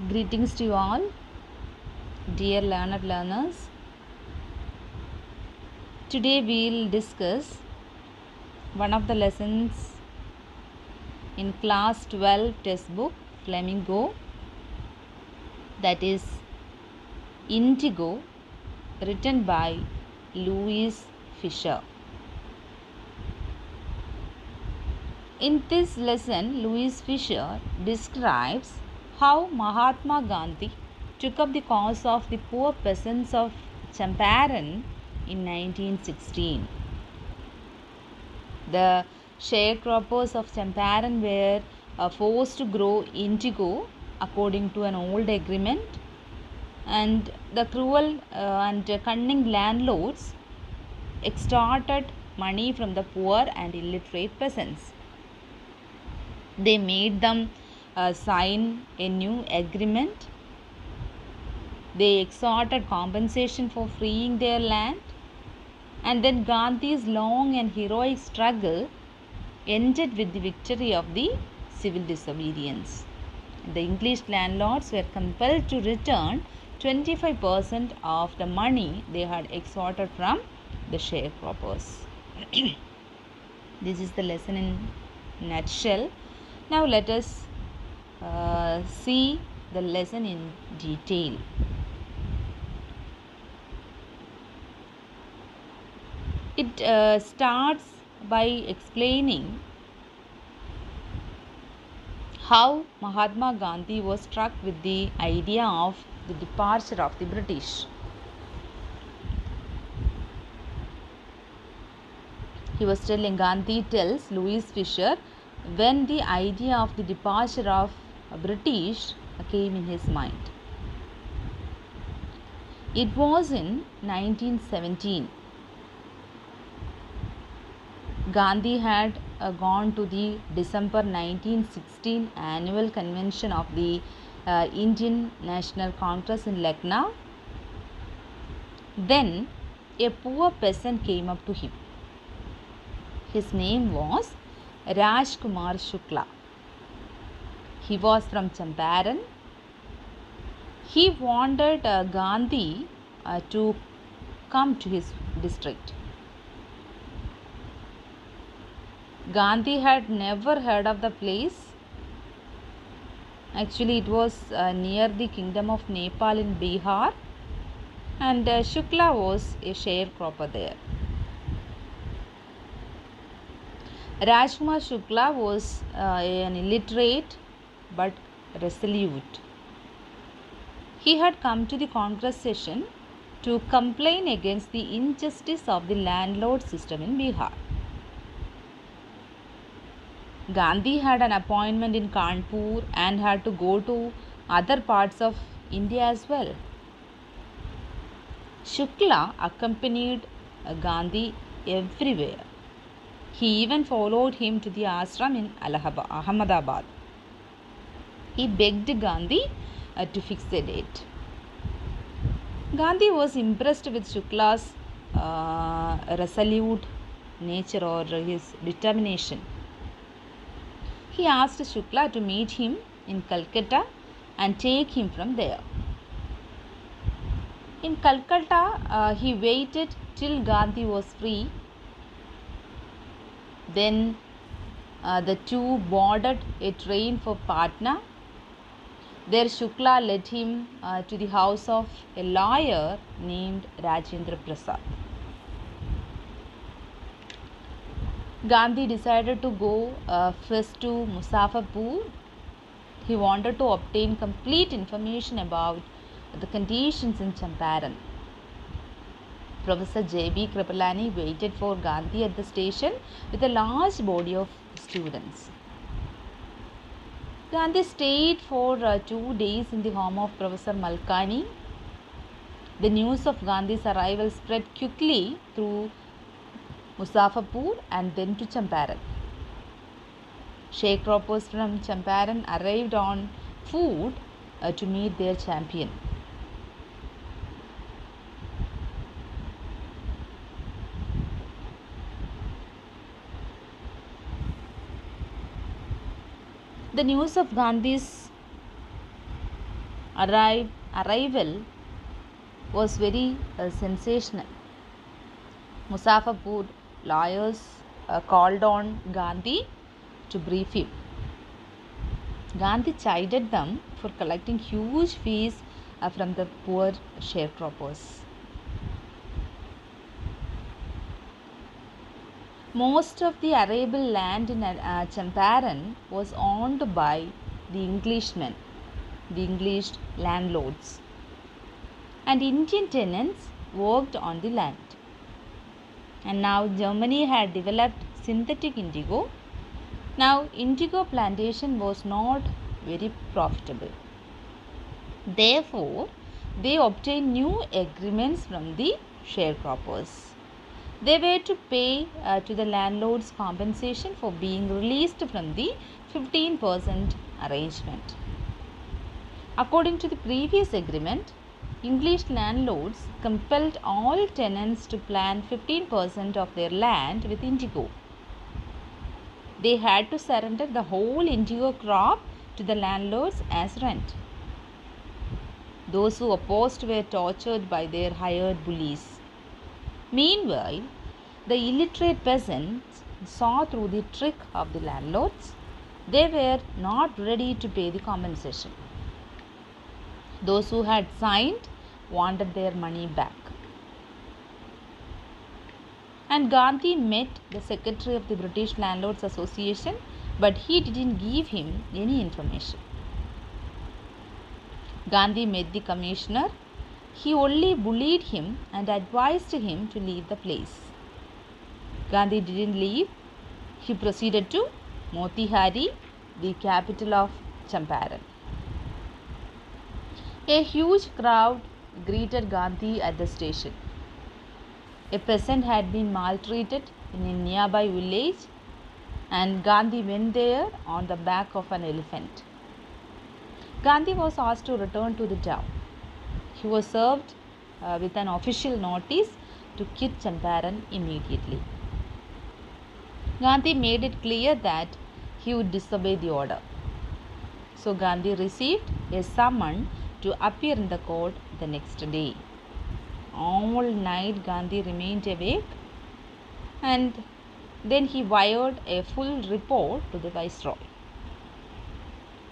Greetings to you all, dear learners. Today we'll discuss one of the lessons in class 12 textbook Flamingo, that is Indigo, written by Louis Fisher. In this lesson, Louis Fisher describes how Mahatma Gandhi took up the cause of the poor peasants of Champaran in 1916. The sharecroppers of Champaran were forced to grow indigo according to an old agreement, and the cruel and cunning landlords extorted money from the poor and illiterate peasants. They made them sign a new agreement. They extorted compensation for freeing their land. And then Gandhi's long and heroic struggle ended with the victory of the civil disobedience. The English landlords were compelled to return 25% of the money they had extorted from the sharecroppers. This is the lesson in nutshell. Now let us see the lesson in detail. It starts by explaining how Mahatma Gandhi was struck with the idea of the departure of the British. He was telling, Gandhi tells Louis Fisher, when the idea of the departure of British came in his mind. It was in 1917. Gandhi had gone to the December 1916 annual convention of the Indian National Congress in Lucknow. Then a poor peasant came up to him. His name was Rajkumar Shukla. He was from Champaran. He wanted Gandhi to come to his district. Gandhi had never heard of the place. Actually, it was near the kingdom of Nepal in Bihar, and Shukla was a sharecropper there. Rajkumar Shukla was an illiterate but resolute. He had come to the Congress session to complain against the injustice of the landlord system in Bihar. Gandhi had an appointment in Kanpur and had to go to other parts of India as well. Shukla accompanied Gandhi everywhere. He even followed him to the ashram in Ahmedabad. He begged Gandhi to fix a date. Gandhi was impressed with Shukla's resolute nature or his determination. He asked Shukla to meet him in Calcutta and take him from there. In Calcutta, he waited till Gandhi was free. Then the two boarded a train for Patna. There Shukla led him to the house of a lawyer named Rajendra Prasad. Gandhi decided to go first to Muzaffarpur. He wanted to obtain complete information about the conditions in Champaran. Professor J.B. Kripalani waited for Gandhi at the station with a large body of students. Gandhi stayed for 2 days in the home of Professor Malkani. The news of Gandhi's arrival spread quickly through Muzaffarpur and then to Champaran. Sharecroppers from Champaran arrived on foot to meet their champion. The news of Gandhi's arrival was very sensational. Muzaffarpur lawyers called on Gandhi to brief him. Gandhi chided them for collecting huge fees from the poor sharecroppers. Most of the arable land in Champaran was owned by the Englishmen, the English landlords, and Indian tenants worked on the land. And now Germany had developed synthetic indigo. Now indigo plantation was not very profitable. Therefore, they obtained new agreements from the sharecroppers. They were to pay to the landlords compensation for being released from the 15% arrangement. According to the previous agreement, English landlords compelled all tenants to plant 15% of their land with indigo. They had to surrender the whole indigo crop to the landlords as rent. Those who opposed were tortured by their hired bullies. Meanwhile, the illiterate peasants saw through the trick of the landlords. They were not ready to pay the compensation. Those who had signed wanted their money back. And Gandhi met the secretary of the British Landlords Association, but he didn't give him any information. Gandhi met the commissioner. He only bullied him and advised him to leave the place. Gandhi didn't leave. He proceeded to Motihari, the capital of Champaran. A huge crowd greeted Gandhi at the station. A peasant had been maltreated in a nearby village, and Gandhi went there on the back of an elephant. Gandhi was asked to return to the town. He was served with an official notice to quit Champaran immediately. Gandhi made it clear that he would disobey the order. So Gandhi received a summons to appear in the court the next day. All night Gandhi remained awake, and then he wired a full report to the Viceroy.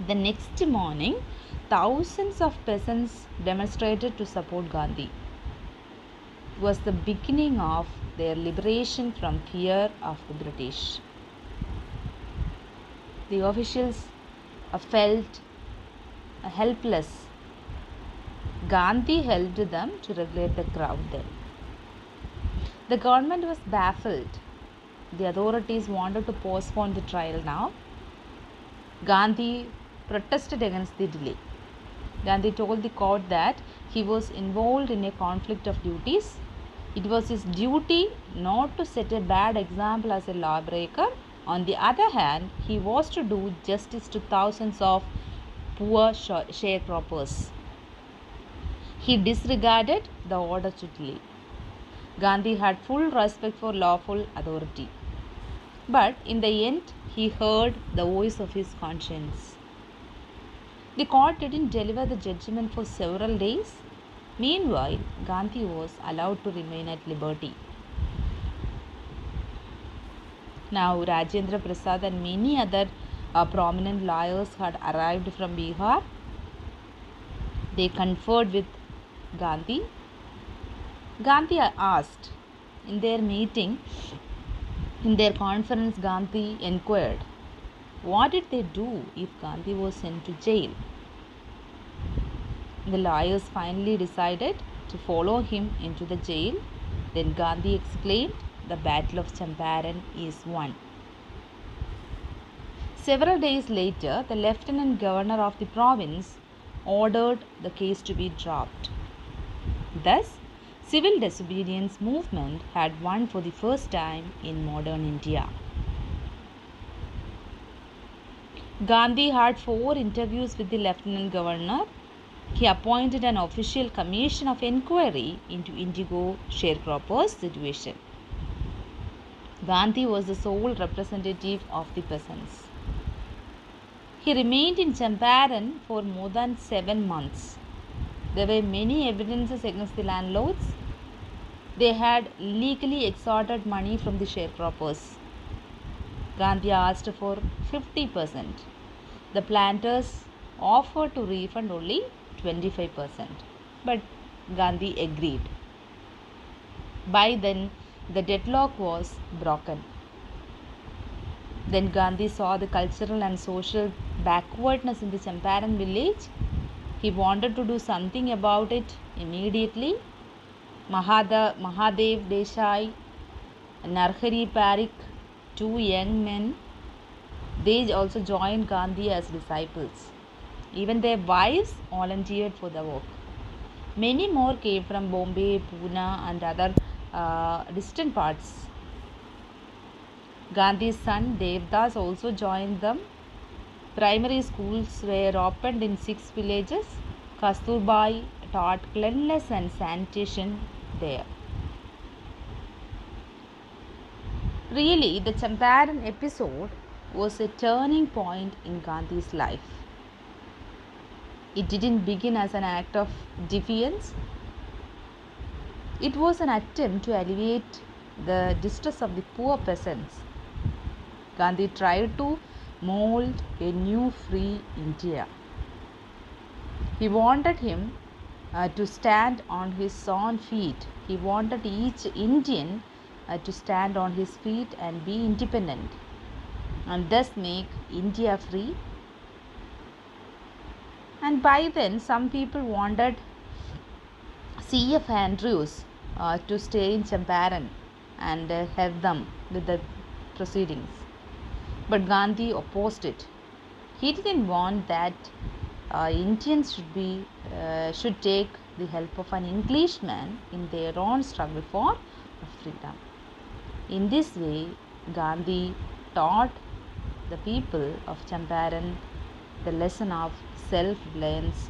The next morning, thousands of peasants demonstrated to support Gandhi. It was the beginning of their liberation from fear of the British. The officials felt helpless. Gandhi helped them to regulate the crowd then. The government was baffled. The authorities wanted to postpone the trial now. Gandhi protested against the delay. Gandhi told the court that he was involved in a conflict of duties. It was his duty not to set a bad example as a lawbreaker. On the other hand, he was to do justice to thousands of poor sharecroppers. He disregarded the order to delay. Gandhi had full respect for lawful authority. But in the end, he heard the voice of his conscience. The court didn't deliver the judgment for several days. Meanwhile, Gandhi was allowed to remain at liberty. Now, Rajendra Prasad and many other prominent lawyers had arrived from Bihar. They conferred with Gandhi. Gandhi asked in their meeting, in their conference, Gandhi inquired, what did they do if Gandhi was sent to jail? The lawyers finally decided to follow him into the jail. Then Gandhi exclaimed, the Battle of Champaran is won. Several days later, the Lieutenant Governor of the province ordered the case to be dropped. Thus, civil disobedience movement had won for the first time in modern India. Gandhi had 4 interviews with the Lieutenant Governor. He appointed an official commission of inquiry into indigo sharecroppers' situation. Gandhi was the sole representative of the peasants. He remained in Champaran for more than 7 months. There were many evidences against the landlords. They had illegally extorted money from the sharecroppers. Gandhi asked for 50%. The planters offered to refund only 25%, but Gandhi agreed. By then, the deadlock was broken. Then Gandhi saw the cultural and social backwardness in the Champaran village. He wanted to do something about it immediately. Mahadev Desai and Narhari Parikh, two young men, they also joined Gandhi as disciples. Even their wives volunteered for the work. Many more came from Bombay, Pune, and other distant parts. Gandhi's son Devdas also joined them. Primary schools were opened in 6 villages. Kasturbai taught cleanliness and sanitation there. Really, the Champaran episode was a turning point in Gandhi's life. It didn't begin as an act of defiance. It was an attempt to alleviate the distress of the poor peasants. Gandhi tried to mold a new free India. He wanted him to stand on his own feet. He wanted each Indian to stand on his feet and be independent and thus make India free. And by then, some people wanted C.F. Andrews to stay in Champaran and help them with the proceedings. But Gandhi opposed it. He didn't want that Indians should take the help of an Englishman in their own struggle for freedom. In this way, Gandhi taught the people of Champaran the lesson of self-reliance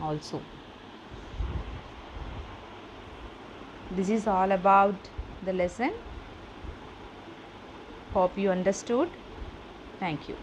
also. This is all about the lesson. Hope you understood. Thank you.